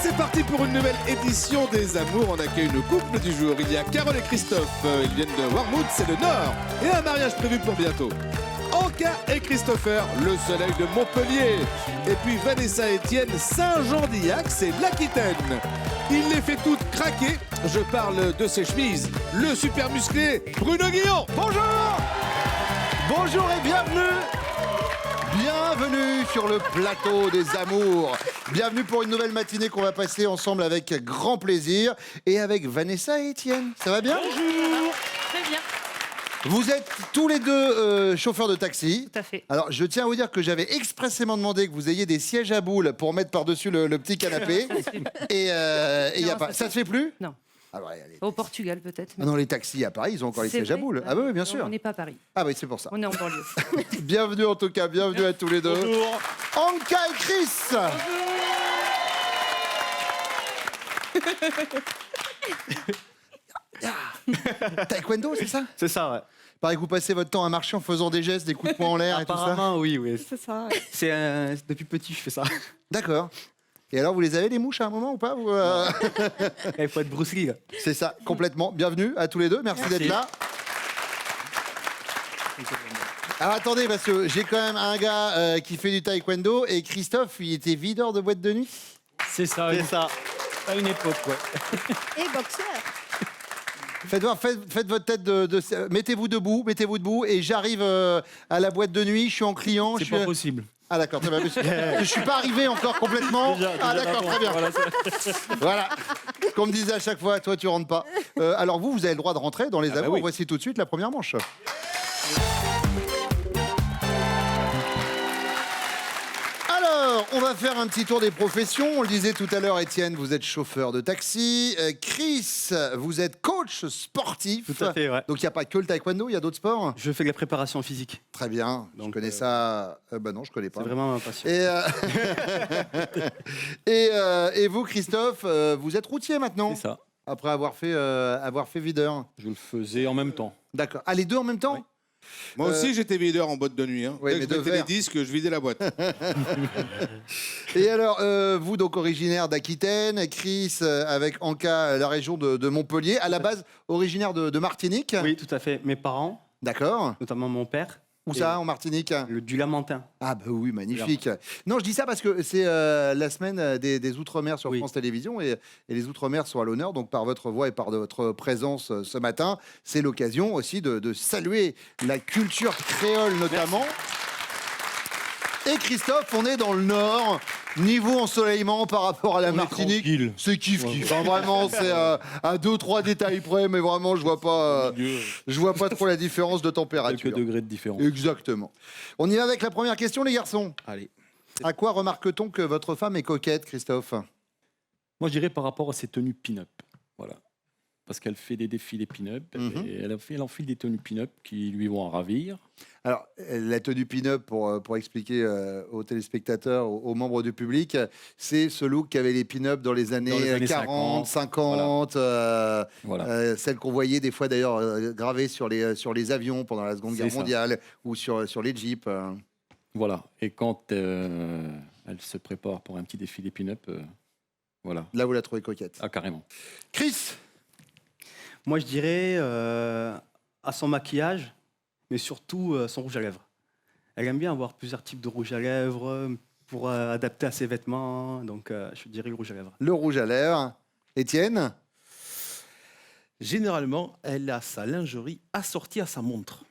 C'est parti pour une nouvelle édition des Amours. On accueille le couple du jour. Il y a Carole et Christophe. Ils viennent de Warmouth, c'est le Nord. Et un mariage prévu pour bientôt. Anka et Christopher, le soleil de Montpellier. Et puis Vanessa et Étienne, Saint-Jean-d'Illac, c'est l'Aquitaine. Il les fait toutes craquer. Je parle de ses chemises. Le super musclé, Bruno Guillon. Bonjour! Bonjour et bienvenue! Bienvenue sur le plateau des Amours. Bienvenue pour une nouvelle matinée qu'on va passer ensemble avec grand plaisir. Et avec Vanessa et Étienne. Ça va bien? Bonjour. Très bien. Vous êtes tous les deux chauffeurs de taxi. Tout à fait. Alors, je tiens à vous dire que j'avais expressément demandé que vous ayez des sièges à boules pour mettre par-dessus le petit canapé. Et y a pas... Ça se fait plus? Non. Ah ouais, allez. Au Portugal peut-être. Ah non, les taxis à Paris, ils ont encore les C'est sièges à vrai. boules. Ah oui, bien Non, sûr. on n'est pas à Paris. Ah oui, c'est pour ça. On est en banlieue. Bienvenue en tout cas, bienvenue à tous les deux. Bonjour. Anka et Chris. Taekwondo, c'est ça? C'est ça, ouais. Pareil que vous passez votre temps à marcher en faisant des gestes, des coups de poing en l'air et tout ça. Apparemment, oui. C'est ça. C'est depuis petit, je fais ça. D'accord. Et alors, vous les avez les mouches à un moment ou pas vous, Il faut être Bruce Lee. Là. C'est ça, complètement. Bienvenue à tous les deux, merci d'être là. Alors attendez, parce que j'ai quand même un gars qui fait du taekwondo et Christophe, il était videur de boîte de nuit. C'est ça, C'est ça. à une époque, ouais. Et boxeur. Faites votre tête mettez-vous debout et j'arrive à la boîte de nuit, je suis en client. C'est pas possible. Ah d'accord, très bien. Je suis pas arrivé encore complètement. Ah d'accord, très bien. Voilà. Comme me disait à chaque fois, toi tu rentres pas. Alors vous avez le droit de rentrer dans les amours. oui. Voici tout de suite la première manche. Alors, on va faire un petit tour des professions. On le disait tout à l'heure, Étienne, vous êtes chauffeur de taxi. Chris, vous êtes coach sportif. Tout à fait, ouais. Donc il n'y a pas que le taekwondo, il y a d'autres sports. Je fais de la préparation physique. Très bien. Donc, je connais ça. Bah non, je connais pas. C'est vraiment ma passion. Et vous, Christophe, vous êtes routier maintenant. C'est ça. Après avoir fait videur. Je le faisais en même temps. D'accord. Ah, les deux en même temps. Oui. Moi aussi, j'étais videur en boîte de nuit. Hein. Oui, Dès mais que je de mettais les verre. disques, je vidais la boîte. Et alors, vous, donc originaire d'Aquitaine, Chris, avec Anka, la région de Montpellier, à la base originaire de Martinique. Oui, tout à fait. Mes parents, D'accord. notamment mon père. Où Et ça, en Martinique? Du Lamentin. Ah bah oui, magnifique. Non, je dis ça parce que c'est la semaine des Outre-mer sur Oui. France Télévisions et les Outre-mer sont à l'honneur. Donc par votre voix et par votre présence ce matin, c'est l'occasion aussi de saluer la culture créole notamment. Et Christophe, on est dans le Nord. Niveau ensoleillement par rapport à la On est Martinique, tranquille. c'est kiff. Ouais. Enfin, vraiment, c'est à 2-3 détails près, mais vraiment, je vois pas trop la différence de température. Quelques degrés de différence. Exactement. On y va avec la première question, les garçons. Allez. À quoi remarque-t-on que votre femme est coquette, Christophe? Moi, je dirais par rapport à ses tenues pin-up. Voilà. Parce qu'elle fait des défilés pin-up. Et elle enfile des tenues pin-up qui lui vont en ravir. Alors, la tenue pin-up, pour expliquer aux téléspectateurs, aux membres du public, c'est ce look qu'avaient les pin-up dans les années, 40, 50, Voilà. celle qu'on voyait des fois d'ailleurs gravée sur les avions pendant la Seconde C'est Guerre ça. mondiale ou sur les jeeps. Voilà. Et quand elle se prépare pour un petit défilé pin-up, voilà. Là, vous la trouvez coquette. Ah, carrément. Chris? Moi, je dirais à son maquillage, mais surtout son rouge à lèvres. Elle aime bien avoir plusieurs types de rouge à lèvres pour adapter à ses vêtements. Donc, je dirais le rouge à lèvres. Le rouge à lèvres. Étienne? Généralement, elle a sa lingerie assortie à sa montre.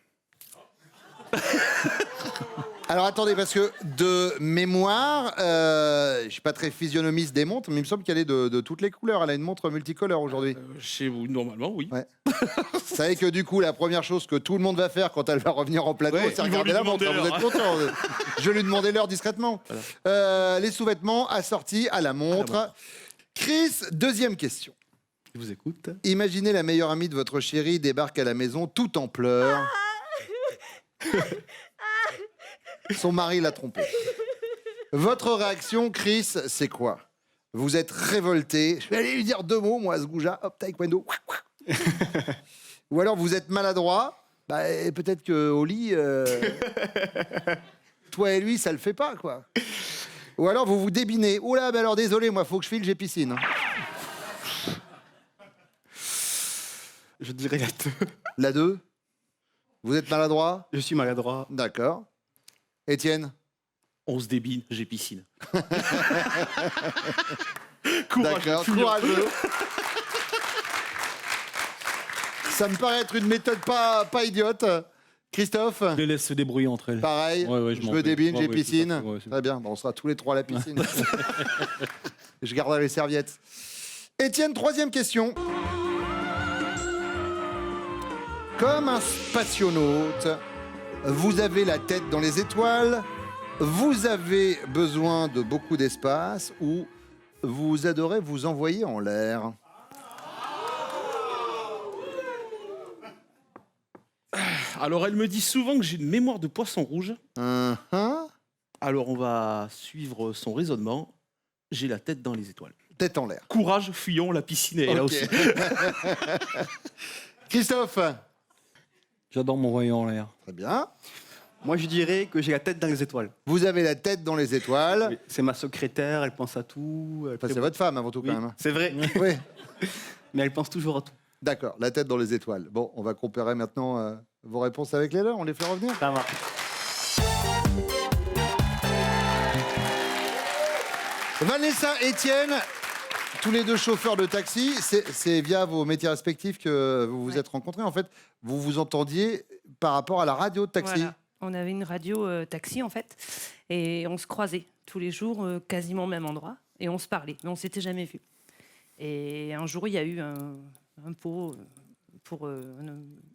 Alors attendez, parce que de mémoire, je suis pas très physionomiste des montres, mais il me semble qu'elle est de toutes les couleurs. Elle a une montre multicolore aujourd'hui. Chez vous, normalement, oui. Ouais. Vous savez que du coup, la première chose que tout le monde va faire quand elle va revenir en plateau, Ouais, c'est ils vont regarder lui la montre. demander Vous êtes l'heure. content? Je vais lui demander l'heure discrètement. Les sous-vêtements assortis à la montre. Chris, deuxième question. Je vous écoute. Imaginez la meilleure amie de votre chérie débarque à la maison tout en pleurs. Son mari l'a trompée. Votre réaction, Chris, c'est quoi? Vous êtes révolté. Je vais aller lui dire 2 mots, moi, à ce goujat. Hop, taekwondo. Ou alors vous êtes maladroit. Bah, et peut-être qu'au lit, toi et lui, ça le fait pas, quoi. Ou alors vous vous débinez. Oula, ben alors désolé, moi, faut que je file, j'ai piscine. Je dirais la 2. La 2. Vous êtes maladroit? Je suis maladroit. D'accord. Étienne? On se débine, j'ai piscine. D'accord, courageux. Ça me paraît être une méthode pas idiote. Christophe? Je les laisse se débrouiller entre elles. Pareil, Ouais, ouais, je m'en me fais. débine, Ouais, j'ai ouais, piscine. tout à fait, ouais, c'est Très bien, bon, on sera tous les trois à la piscine. Je garderai les serviettes. Étienne, troisième question. Comme un spationaute, vous avez la tête dans les étoiles, vous avez besoin de beaucoup d'espace ou vous adorez vous envoyer en l'air. Alors, elle me dit souvent que j'ai une mémoire de poisson rouge. Hein. Alors, on va suivre son raisonnement. J'ai la tête dans les étoiles. Tête en l'air. Courage, fuyons, la piscine est là Ok. aussi. Christophe? J'adore m'envoyer en l'air. Très bien. Moi, je dirais que j'ai la tête dans les étoiles. Vous avez la tête dans les étoiles. Oui, c'est ma secrétaire, elle pense à tout. Elle Enfin, c'est prévoit- votre femme avant tout Oui, quand même. c'est vrai. Oui. Mais elle pense toujours à tout. D'accord, la tête dans les étoiles. Bon, on va comparer maintenant vos réponses avec les leurs. On les fait revenir. Ça va. Vanessa, Étienne, tous les deux chauffeurs de taxi, c'est via vos métiers respectifs que vous vous êtes rencontrés. En fait, vous vous entendiez par rapport à la radio de taxi. Voilà. On avait une radio taxi en fait, et on se croisait tous les jours, quasiment au même endroit, et on se parlait, mais on s'était jamais vus. Et un jour, il y a eu un pot pour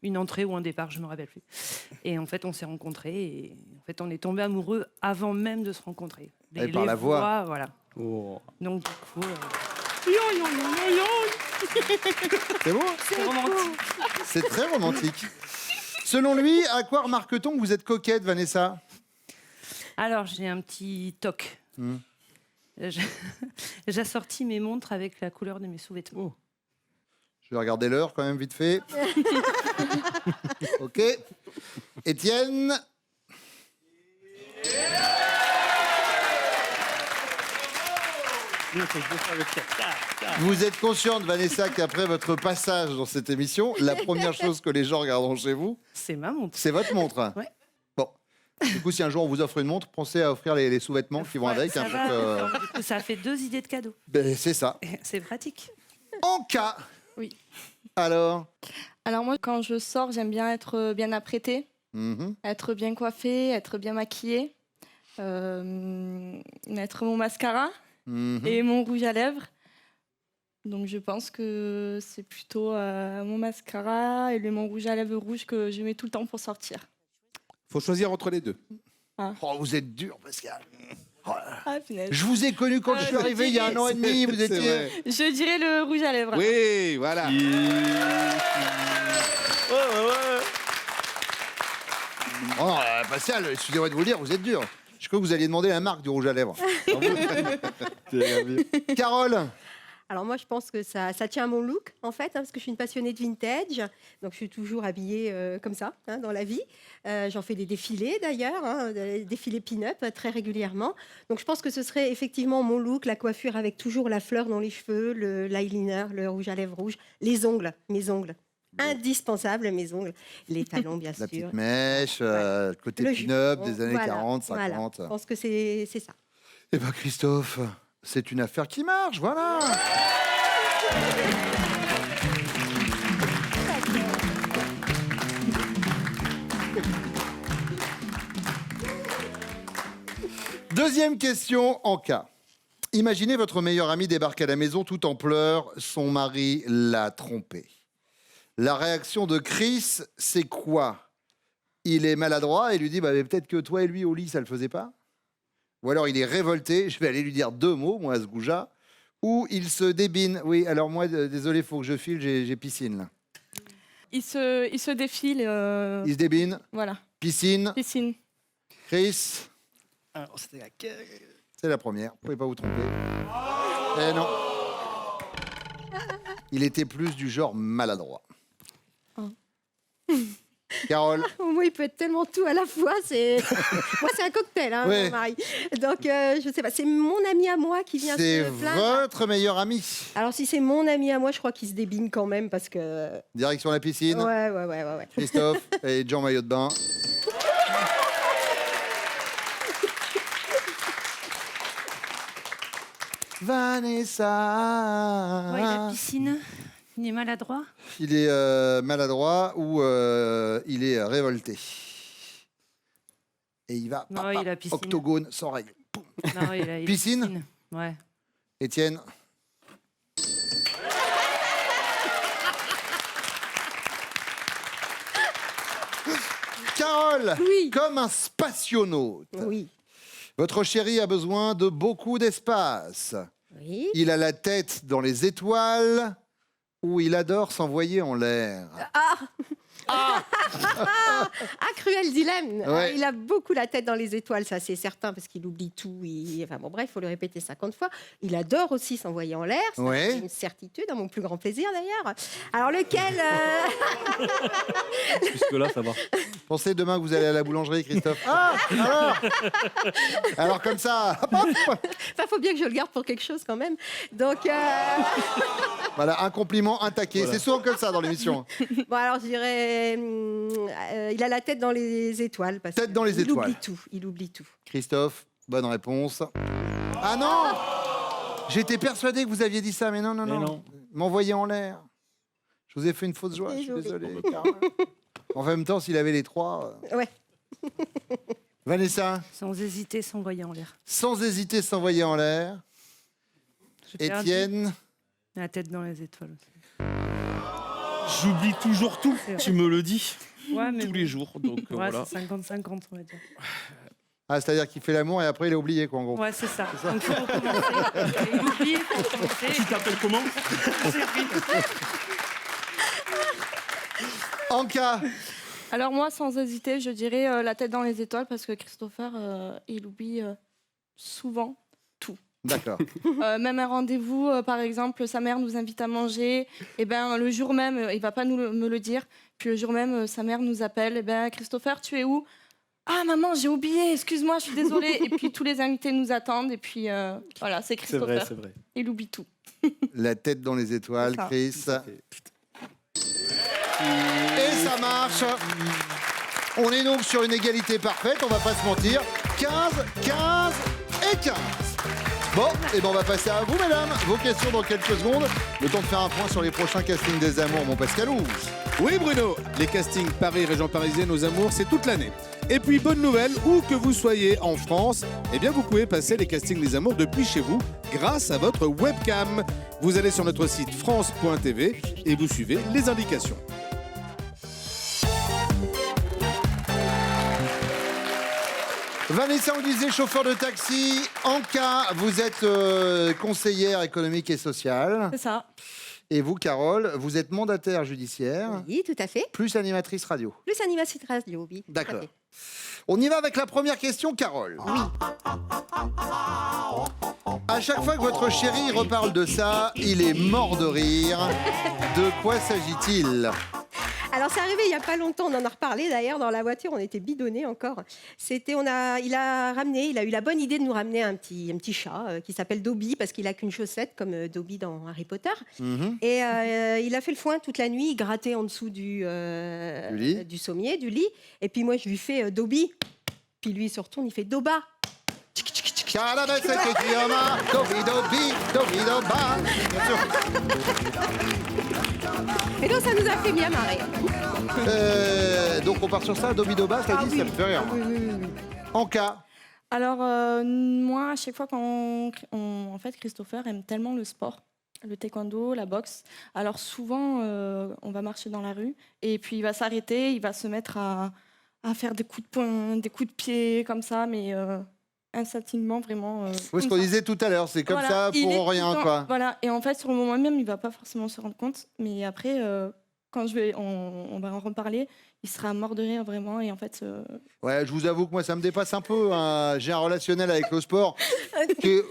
une entrée ou un départ, je me rappelle plus. Et en fait, on s'est rencontrés, et en fait, on est tombés amoureux avant même de se rencontrer. Et par la voix. voilà. Oh. Donc du coup, C'est beau, c'est romantique. c'est très romantique. Selon lui, à quoi remarque-t-on que vous êtes coquette, Vanessa? Alors, j'ai un petit toc. Hmm. J'assortis mes montres avec la couleur de mes sous-vêtements. Je vais regarder l'heure quand même vite fait. Ok. Étienne? Vous êtes consciente, Vanessa, qu'après votre passage dans cette émission, la première chose que les gens regarderont chez vous, C'est ma montre. c'est votre montre. Ouais. Bon. Du coup, si un jour on vous offre une montre, pensez à offrir les sous-vêtements qui vont Ouais, avec. ça hein, va, pour que- d'accord. Du coup, ça fait 2 idées de cadeaux. Ben, c'est ça. C'est pratique. En cas. Oui. Alors. Alors moi, quand je sors, j'aime bien être bien apprêtée, Mhm. être bien coiffée, être bien maquillée, mettre mon mascara Mhm. et mon rouge à lèvres. Donc je pense que c'est plutôt mon mascara et mon rouge à lèvres rouge que je mets tout le temps pour sortir. Faut choisir entre les deux. Oh, vous êtes dur, Pascal. Ah, punaise. Je vous ai connu quand je suis arrivé il y a 1 an et demi. Vous C'est étiez. vrai. Je dirais le rouge à lèvres. Oui, voilà. Oh, Pascal, excusez-moi de vous le dire, vous êtes dur. Je crois que vous alliez demander la marque du rouge à lèvres. Carole. Alors moi, je pense que ça tient à mon look, en fait, parce que je suis une passionnée de vintage. Donc, je suis toujours habillée comme ça, dans la vie. J'en fais des défilés, d'ailleurs, des défilés pin-up très régulièrement. Donc, je pense que ce serait effectivement mon look, la coiffure avec toujours la fleur dans les cheveux, l'eyeliner, le rouge à lèvres rouge, les ongles, mes ongles. Indispensable, mes ongles. Les talons, bien La sûr. petite mèche, côté Le pin-up jupon, des années voilà, 40, voilà. 50. Je pense que c'est ça. Eh bien, Christophe, c'est une affaire qui marche, voilà. Deuxième question en cas. Imaginez votre meilleur ami débarque à la maison tout en pleurs, son mari l'a trompé. La réaction de Chris, c'est quoi? Il est maladroit et lui dit bah, mais peut-être que toi et lui au lit, ça le faisait pas? Ou alors il est révolté, je vais aller lui dire 2 mots, moi, à ce goujat. Ou il se débine. Oui, alors moi, désolé, il faut que je file, j'ai piscine là. Il se défile. Il se débine, Voilà, piscine, piscine. Chris, Alors, c'était laquelle? c'est la première, vous pouvez pas vous tromper. Eh non. Il était plus du genre maladroit. Carole. Moi, il peut être tellement tout à la fois. Moi, c'est un cocktail, hein, Ouais. mon mari. Donc, je sais pas. C'est mon ami à moi qui vient C'est se plaindre. votre meilleur ami. Alors, si c'est mon ami à moi, je crois qu'il se débine quand même parce que. Direction la piscine. Ouais. Christophe et Jean maillot de bain. Vanessa. Ouais, la piscine, il est maladroit. Il est maladroit ou il est révolté. Et il va Non, il a piscine. octogone sans règle. Poum. Non, il a Piscine. Ouais. Étienne. Carole, Oui. comme un spationaute, Oui. votre chéri a besoin de beaucoup d'espace. Oui. Il a la tête dans les étoiles ou il adore s'envoyer en l'air. Ah, cruel dilemme. Ouais. Il a beaucoup la tête dans les étoiles, ça c'est certain, parce qu'il oublie tout. Enfin bon, bref, il faut le répéter 50 fois. Il adore aussi s'envoyer en l'air, ça, Ouais. c'est une certitude, à mon plus grand plaisir d'ailleurs. Alors lequel Jusque-là, ça va. Pensez demain que vous allez à la boulangerie, Christophe. Ah, alors comme ça. Hop, hop. Enfin, faut bien que je le garde pour quelque chose quand même. Donc, Voilà, un compliment, un taquet. Voilà. C'est souvent comme ça dans l'émission. bon, alors je dirais, il a la tête dans les étoiles. Parce Tête dans les qu'il étoiles. oublie tout, il oublie tout. Christophe, bonne réponse. Ah non, j'étais persuadé que vous aviez dit ça, mais non. Mais non. M'envoyer en l'air. Je vous ai fait une fausse joie, je suis Désolée. désolé. Carole. En même temps, s'il avait les trois. Ouais. Vanessa, Sans hésiter, s'envoyer en l'air. sans hésiter, s'envoyer en l'air. J'ai perdu Étienne, la tête dans les étoiles. J'oublie toujours tout. C'est vrai. Tu me le dis Ouais, mais tous les jours. Donc ouais, voilà. c'est 50-50, on va dire. c'est-à-dire qu'il fait l'amour et après il est oublié, quoi, en gros. Ouais, c'est ça. Donc, il faut recommencer. Et il oublie, il faut recommencer. Tu t'appelles comment? Anka, Alors moi, sans hésiter, je dirais la tête dans les étoiles parce que Christopher, il oublie souvent tout. d'accord. Même un rendez-vous, par exemple, sa mère nous invite à manger, et ben le jour même, il va pas me le dire. Puis le jour même, sa mère nous appelle, et ben Christopher, tu es où? Ah maman, j'ai oublié, excuse-moi, je suis désolée. Et puis tous les invités nous attendent, et puis voilà, c'est C'est vrai, Christopher. c'est vrai. Il oublie tout. La tête dans les étoiles, C'est ça. Chris. Et ça marche. On est donc sur une égalité parfaite, on va pas se mentir. 15, 15 et 15. Bon, et ben on va passer à vous, mesdames. Vos questions dans quelques secondes. Le temps de faire un point sur les prochains castings des amours, mon Pascalou. Oui Bruno, les castings Paris, région parisienne aux amours, c'est toute l'année. Et puis bonne nouvelle, où que vous soyez en France, eh bien vous pouvez passer les castings des amours depuis chez vous grâce à votre webcam. Vous allez sur notre site france.tv et vous suivez les indications. Vanessa, on disait chauffeur de taxi. Anka, vous êtes conseillère économique et sociale. C'est ça. Et vous, Carole, vous êtes mandataire judiciaire, Oui, tout à fait. plus animatrice radio. Plus animatrice radio, oui. tout à D'accord. fait. On y va avec la première question, Carole. Oui. À chaque fois que votre chéri reparle de ça, il est mort de rire. De quoi s'agit-il? Alors c'est arrivé il y a pas longtemps, on en a reparlé d'ailleurs dans la voiture, on était bidonnés encore. Il a eu la bonne idée de nous ramener un petit chat qui s'appelle Dobby parce qu'il a qu'une chaussette comme Dobby dans Harry Potter. Et il a fait le foin toute la nuit, il grattait en dessous du lit. du sommier, du lit. Et puis moi je lui fais Dobby, puis lui il se retourne, il fait Doba. Bien sûr. Et donc ça nous a fait bien marrer. Donc on part sur ça, Dobidoba, ça dit, ça me fait rire. Anka, Alors moi, à chaque fois en fait, Christopher aime tellement le sport, le taekwondo, la boxe. Alors souvent, on va marcher dans la rue et puis il va s'arrêter, il va se mettre à faire des coups de poing, des coups de pied comme ça, mais instantanément vraiment. oui, ce comme qu'on ça. disait tout à l'heure, c'est comme Voilà, ça il est tout pour le rien, temps- quoi. Voilà, et en fait, sur le moment même, il va pas forcément se rendre compte, mais après, quand on va en reparler, il sera mort de rire vraiment, et en fait. Ouais, je vous avoue que moi, ça me dépasse un peu. Hein. J'ai un relationnel avec le sport.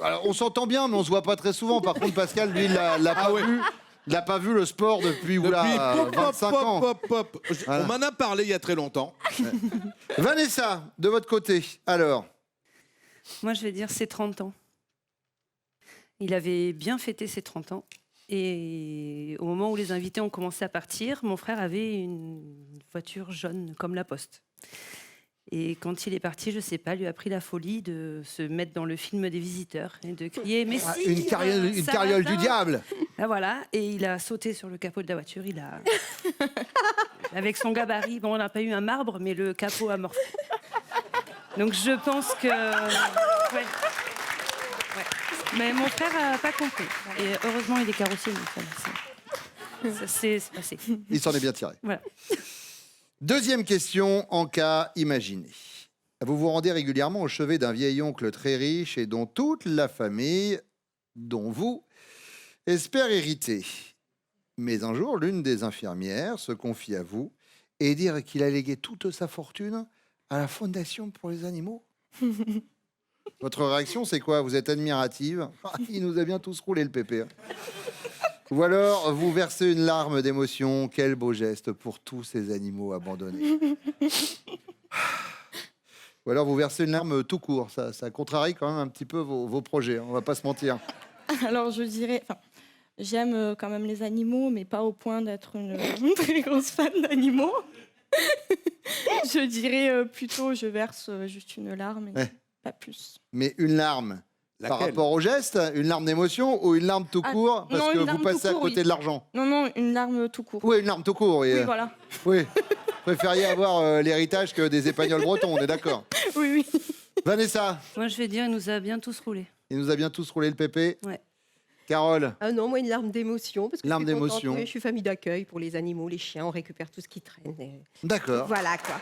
Alors, on s'entend bien, mais on se voit pas très souvent. Par contre, Pascal, lui, il l'a pas vu. Il n'a pas vu le sport depuis Depuis 25 ans. On m'en a parlé il y a très longtemps. Vanessa, de votre côté, alors. Moi, je vais dire ses 30 ans. Il avait bien fêté ses 30 ans. Et au moment où les invités ont commencé à partir, mon frère avait une voiture jaune comme la Poste. Et quand il est parti, je ne sais pas, lui a pris la folie de se mettre dans le film des visiteurs et de crier « Mais si, Une carriole du diable. Ah, voilà, et il a sauté sur le capot de la voiture. Avec son gabarit, bon, on n'a pas eu un marbre, mais le capot a morflé. Donc je pense que... Ouais. Mais mon frère n'a pas compris. Et heureusement, il est carrossier. Donc ça s'est passé. Il s'en est bien tiré. Voilà. Deuxième question, en cas imaginé. Vous vous rendez régulièrement au chevet d'un vieil oncle très riche et dont toute la famille, dont vous, espère hériter. Mais un jour, l'une des infirmières se confie à vous et dire qu'il a légué toute sa fortune à la Fondation pour les animaux. Votre réaction, c'est quoi? Vous êtes admirative. Il nous a bien tous roulé le pépé. Ou alors, vous versez une larme d'émotion. Quel beau geste pour tous ces animaux abandonnés. Ou alors, vous versez une larme tout court. Ça contrarie quand même un petit peu vos projets, on va pas se mentir. Alors, je dirais... J'aime quand même les animaux, mais pas au point d'être une très grosse fan d'animaux. Je dirais plutôt, je verse juste une larme et pas plus. Mais une larme par Laquelle? rapport au geste, une larme d'émotion ou une larme tout court parce non, que une vous larme passez tout à court, côté oui. de l'argent? Non, une larme tout court. Oui, une larme tout court. Oui, voilà. Oui. Préfériez avoir l'héritage que des épagnols bretons, on est d'accord. Oui. Vanessa, Moi, je vais dire, il nous a bien tous roulé. il nous a bien tous roulé le pépé. Ouais. Carole, Ah non, moi une larme d'émotion parce que Larme je suis contente. d'émotion. Oui, je suis famille d'accueil pour les animaux, les chiens, on récupère tout ce qui traîne. Et d'accord. voilà quoi.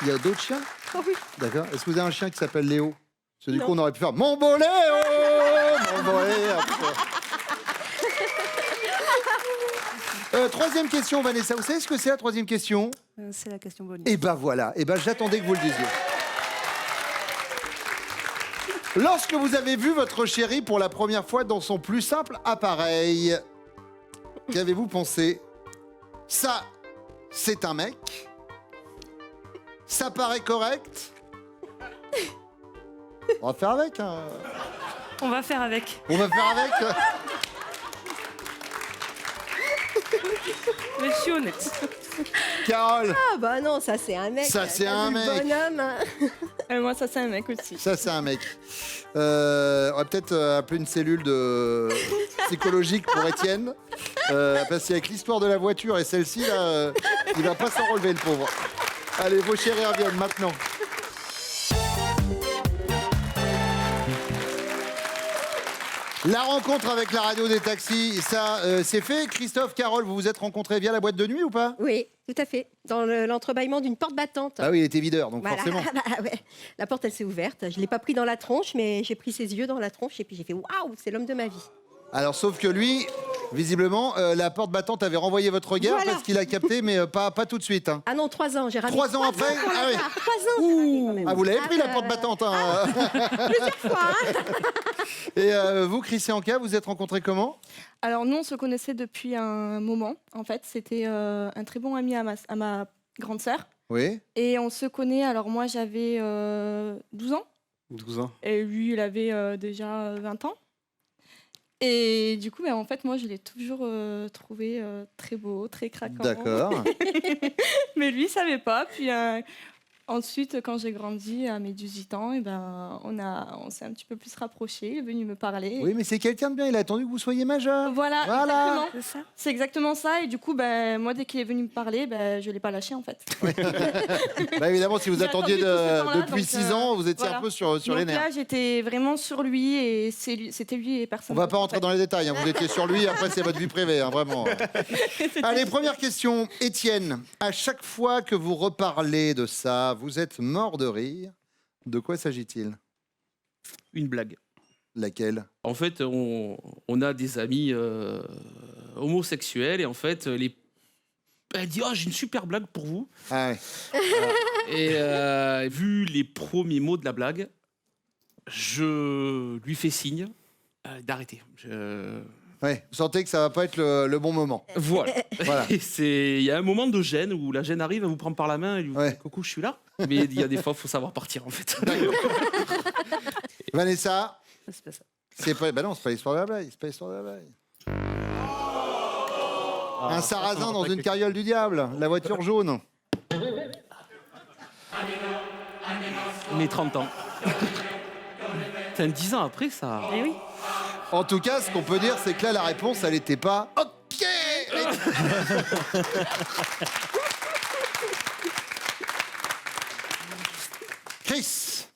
Il y a d'autres chiens? Oh oui. D'accord. Est-ce que vous avez un chien qui s'appelle Léo? Parce que du Non. coup, on aurait pu faire Mon beau Léo! Mon beau Léo! Troisième question, Vanessa. Vous savez ce que c'est la troisième question? C'est la question bonus. Eh ben voilà. Eh ben j'attendais que vous le disiez. Lorsque vous avez vu votre chéri pour la première fois dans son plus simple appareil, qu'avez-vous pensé? Ça, c'est un mec. Ça paraît correct. On va faire avec. Hein. On va faire avec. On va faire avec. Mais je suis honnête. Carole, Ah bah non, ça c'est un mec. Ça, c'est T'as un vu le mec. bonhomme. Hein. Moi, ça, c'est un mec aussi. ça c'est un mec. On va peut-être appeler une cellule psychologique pour Étienne. Parce qu'avec l'histoire de la voiture et celle-ci, là, il va pas s'en relever le pauvre. Allez, vos chéris reviennent maintenant. La rencontre avec la radio des taxis, ça c'est fait. Christophe, Carole, vous vous êtes rencontrés via la boîte de nuit ou pas? Oui, tout à fait. Dans l'entrebâillement d'une porte battante. Ah oui, il était videur, donc Voilà. forcément. Bah ouais. La porte, elle s'est ouverte. Je l'ai pas pris dans la tronche, mais j'ai pris ses yeux dans la tronche et puis j'ai fait waouh, c'est l'homme de ma vie. Alors, sauf que lui, visiblement, la porte battante avait renvoyé votre regard Voilà. parce qu'il a capté, mais pas tout de suite. Hein. Ah non, 3 ans. J'ai ramené 3 ans après? pour Ah le oui. faire. 3 ans. j'ai ramené quand même. Ah, vous l'avez pris la ouais, porte ouais, battante. Hein. Plusieurs fois. Hein. Et vous, Chris et Anka, vous êtes rencontrés comment? Alors, nous, on se connaissait depuis un moment. En fait, c'était un très bon ami à ma grande sœur. Oui. Et on se connaît. Alors, moi, j'avais 12 ans. 12 ans. Et lui, il avait déjà 20 ans. Et du coup, en fait, moi, je l'ai toujours trouvé très beau, très craquant. D'accord. Mais lui, il savait pas. Puis ensuite, quand j'ai grandi à mes 18 ans, et ben, on s'est un petit peu plus rapprochés. Il est venu me parler. Oui, mais c'est quelqu'un de bien. Il a attendu que vous soyez majeur. Voilà, Voilà. exactement. C'est exactement ça. Et du coup, moi, dès qu'il est venu me parler, je ne l'ai pas lâché, en fait. Bah, évidemment, si vous J'ai attendiez attendu tout ce temps-là, depuis donc, 6 ans, vous étiez voilà. un peu sur les Donc nerfs. là, j'étais vraiment sur lui et c'était lui et personne On va d'autre, pas en rentrer fait. dans les détails. Hein. Vous étiez sur lui. Après, c'est votre vie privée, hein, vraiment. Allez, première question. Étienne, à chaque fois que vous reparlez de ça, vous êtes mort de rire. De quoi s'agit-il? Une blague. Laquelle? En fait, on a des amis homosexuels et en fait, elle dit j'ai une super blague pour vous. Ah ouais. Et vu les premiers mots de la blague, je lui fais signe d'arrêter. Ouais, vous sentez que ça va pas être le bon moment. Voilà. Voilà. Il y a un moment de gêne où la gêne arrive, elle vous prend par la main et lui dit Ouais. coucou, je suis là. Mais il y a des fois, il faut savoir partir en fait. Vanessa, C'est pas ça. c'est pas. Bah non, c'est pas l'histoire de la blague. C'est pas l'histoire de la blague. Un sarrasin dans une carriole du diable, la voiture jaune. Mais 30 ans. Putain, 10 ans après, ça. Eh oui. En tout cas, ce qu'on peut dire, c'est que là, la réponse, elle n'était pas OK. Chris,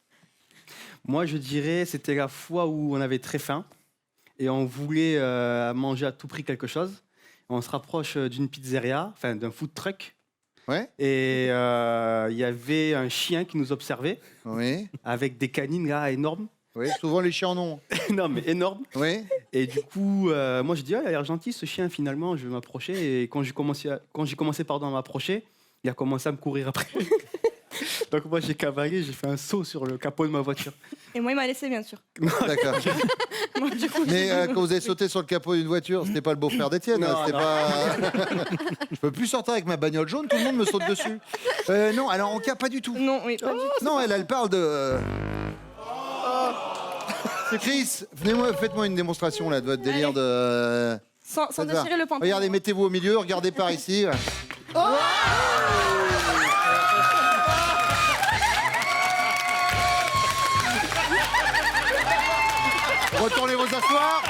Moi, je dirais c'était la fois où on avait très faim et on voulait manger à tout prix quelque chose. On se rapproche d'une pizzeria, enfin d'un food truck. ouais, Et il y avait un chien qui nous observait oui, avec des canines là énormes. oui. Souvent les chiens en ont. Non, mais énormes. Oui. Et du coup, moi, je dis, ah, il a l'air gentil ce chien finalement, je vais m'approcher. Et quand j'ai commencé à m'approcher, il a commencé à me courir après. Donc moi, j'ai cavalé, j'ai fait un saut sur le capot de ma voiture. Et moi, il m'a laissé, bien sûr. D'accord. Moi, du coup, Mais quand vous avez sauté sur le capot d'une voiture, c'était pas le beau-frère d'Étienne. Non, C'était non. pas. Je peux plus sortir avec ma bagnole jaune, tout le monde me saute dessus. Non, alors en cas, pas du tout. non, oui, pas du tout. Non, elle parle de. Chris, faites-moi une démonstration là de votre délire de. Sans Faites voir. déchirer le pantalon. Regardez, mettez-vous au milieu, regardez par ici. Retournez vos asseoirs.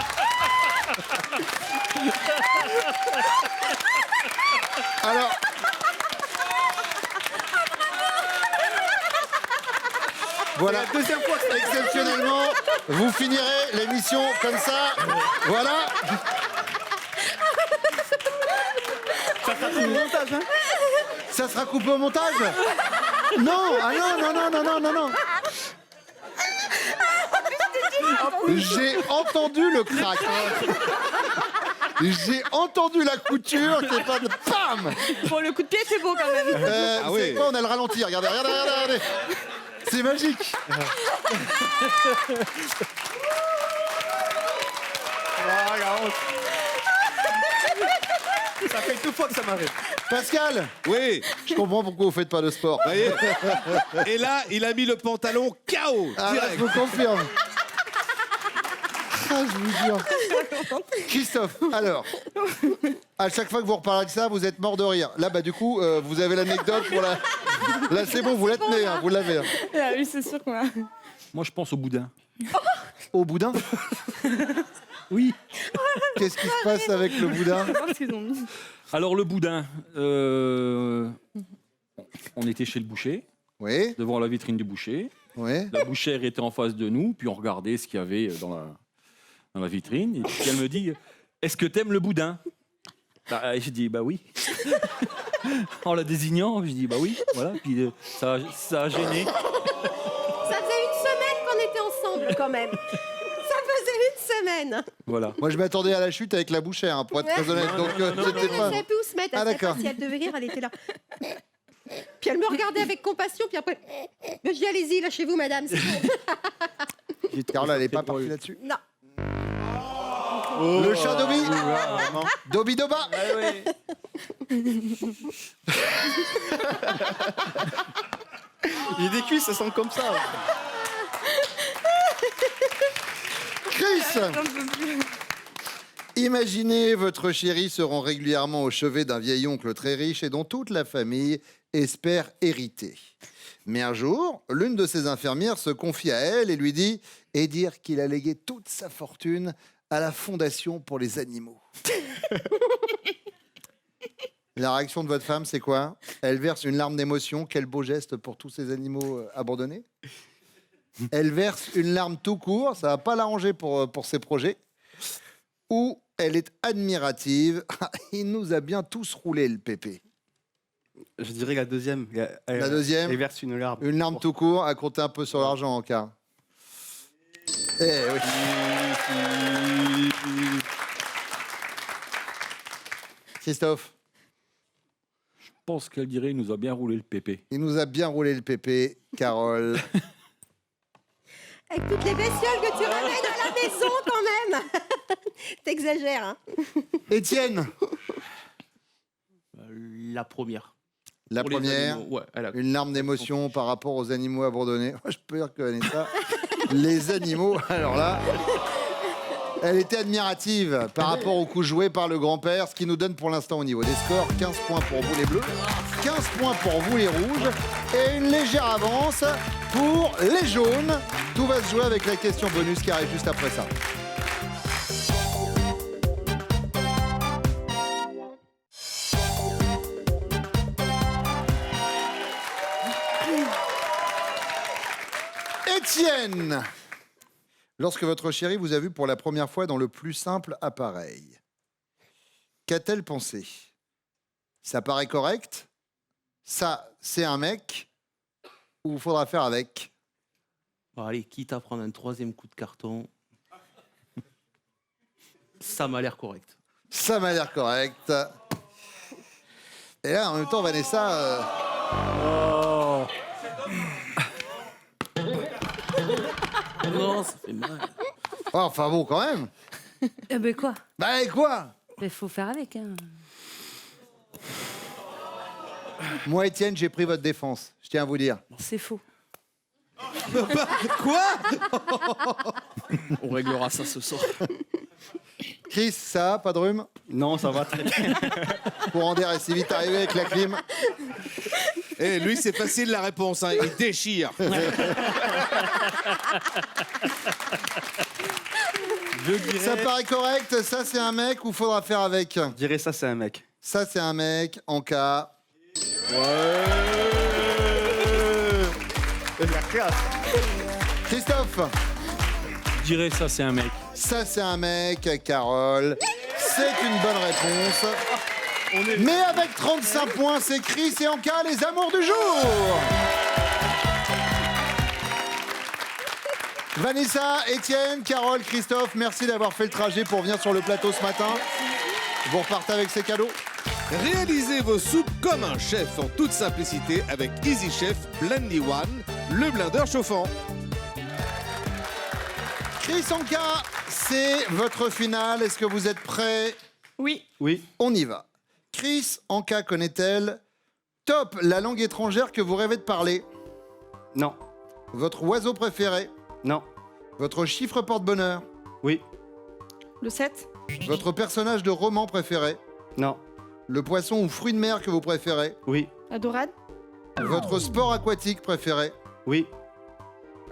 Alors. Voilà, deuxième fois que exceptionnellement, vous finirez l'émission comme ça. Voilà. Ça sera coupé au montage. Non, ah non, non, non, non, non, non, non. J'ai entendu le crack. J'ai entendu la couture, c'est pas de PAM. Bon, le coup de pied, c'est beau quand même. Ah oui. C'est quoi, on a le ralenti, regardez, regardez, regardez, regardez. C'est magique. Ça fait 2 fois que ça m'arrive. Pascal, Oui. je comprends pourquoi vous faites pas de sport. Vous voyez. Et là, il a mis le pantalon KO. Ah, là, direct. je vous confirme. Ah, je vous jure. Christophe, alors, à chaque fois que vous reparlez de ça, vous êtes mort de rire. Là, bah, du coup, vous avez l'anecdote pour la. Là, c'est bon, vous la tenez, hein, vous l'avez. Hein. Ah oui, c'est sûr qu'on a. Moi, je pense au boudin. Au boudin. Oui. Qu'est-ce qui se passe avec le boudin? Je sais pas ce qu'ils ont mis. Alors, le boudin, on était chez le boucher, Oui, devant la vitrine du boucher. oui. La bouchère était en face de nous, puis on regardait ce qu'il y avait dans la vitrine. Et puis elle me dit, est-ce que t'aimes le boudin? Bah, je dis, bah oui. En la désignant, je dis, bah oui. Voilà. Puis ça a gêné. Ça faisait une semaine qu'on était ensemble quand même. Ça faisait une semaine. Voilà. Moi, je m'attendais à la chute avec la bouchère, hein, pour être très honnête. Donc, Mais c'était elle pas. savait plus où se mettre. Elle Ah, savait d'accord. pas si elle devait rire, elle était là. Puis elle me regardait avec compassion, puis après, je dis allez-y, lâchez-vous, madame. c'est bon. Carla, elle n'est pas partie là-dessus. Non. Le chat Dobby. Dobby Doba. J'ai des cuisses, ça sent comme ça. Chris. Imaginez votre chérie se rend régulièrement au chevet d'un vieil oncle très riche et dont toute la famille espère hériter. Mais un jour, l'une de ses infirmières se confie à elle et lui dit et dire qu'il a légué toute sa fortune à la Fondation pour les animaux. La réaction de votre femme, c'est quoi? Elle verse une larme d'émotion. Quel beau geste pour tous ces animaux abandonnés. Elle verse une larme tout court. Ça va pas l'arranger pour ses projets. Ou elle est admirative. Il nous a bien tous roulé le pépé. Je dirais la deuxième. La deuxième. Elle verse une larme. Une larme tout court, à compter un peu sur l'argent en cas. Eh oui. Christophe, Je pense qu'elle dirait, il nous a bien roulé le pépé. il nous a bien roulé le pépé. Carole. Avec toutes les bestioles que tu ramènes à la maison quand même. T'exagères, hein. Étienne, La première. la Pour les première, animaux, ouais, elle a- une larme d'émotion par rapport aux animaux abandonnés. Moi, je peux dire que Vanessa, les animaux, alors là, elle était admirative par rapport au coup joué par le grand-père, ce qui nous donne pour l'instant au niveau des scores 15 points pour vous les bleus, 15 points pour vous les rouges et une légère avance pour les jaunes. Tout va se jouer avec la question bonus qui arrive juste après ça. Étienne, lorsque votre chérie vous a vu pour la première fois dans le plus simple appareil, qu'a-t-elle pensé? Ça paraît correct? Ça, c'est un mec? Ou faudra faire avec? Bon, allez, quitte à prendre un 3e coup de carton, ça m'a l'air correct. Ça m'a l'air correct. Et là, en même temps, Vanessa... Non, ça fait mal. oh, enfin bon, quand même. Eh ben quoi? Bah, et quoi? Il faut faire avec. Hein. Moi, Étienne, j'ai pris votre défense. Je tiens à vous dire. C'est faux. Quoi? On réglera ça ce soir. Chris, ça va, pas de rhume? Non, ça va très bien. Courant d'air est si vite arrivé avec la clim. Eh, lui, c'est facile la réponse, hein. Il déchire. Je dirais, Ça paraît correct, ça c'est un mec ou faudra faire avec? je dirais ça, c'est un mec. Ça c'est un mec, en cas. La classe. Christophe, Je dirais ça, c'est un mec. ça c'est un mec, Carole. C'est une bonne réponse. Mais avec 35 points, c'est Chris et Anka, les amours du jour. Vanessa, Étienne, Carole, Christophe, merci d'avoir fait le trajet pour venir sur le plateau ce matin. Vous repartez avec ces cadeaux. Réalisez vos soupes comme un chef en toute simplicité avec Easy Chef Blendy One, le blender chauffant. Chris, Anka, c'est votre finale. Est-ce que vous êtes prêts? Oui. Oui. On y va. Chris, Anka connaît-elle? Top, la langue étrangère que vous rêvez de parler. Non. Votre oiseau préféré. Non. Votre chiffre porte-bonheur. Oui. Le 7. Votre personnage de roman préféré. Non. Le poisson ou fruit de mer que vous préférez. Oui. La dorade. Votre sport aquatique préféré. Oui.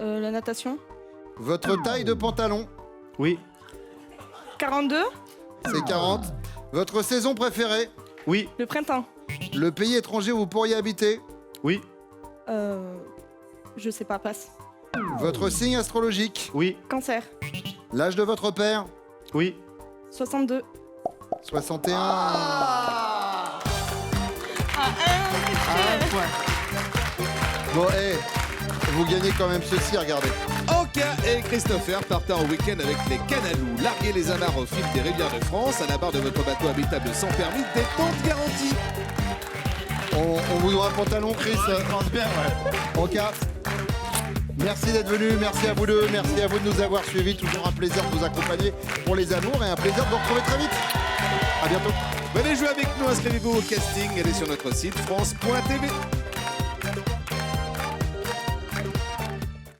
La natation. Votre taille de pantalon. Oui. 42. C'est 40. Votre saison préférée. Oui. Le printemps. Le pays étranger où vous pourriez habiter. Oui. Je sais pas, passe. Votre signe astrologique. Oui. Cancer. L'âge de votre père. Oui. 62. 61. Bon, vous gagnez quand même ceci, regardez. Anka et Christopher partent en week-end avec les Canalous. Larguez les amarres au fil des rivières de France à la barre de votre bateau habitable sans permis, détente garantie. On vous doit un pantalon, Chris. Je pense bien, ouais. Anka, merci d'être venu, merci à vous deux, merci à vous de nous avoir suivis. Toujours un plaisir de vous accompagner pour les amours et un plaisir de vous retrouver très vite. À bientôt. Venez jouer avec nous, inscrivez-vous au casting, allez sur notre site France.tv.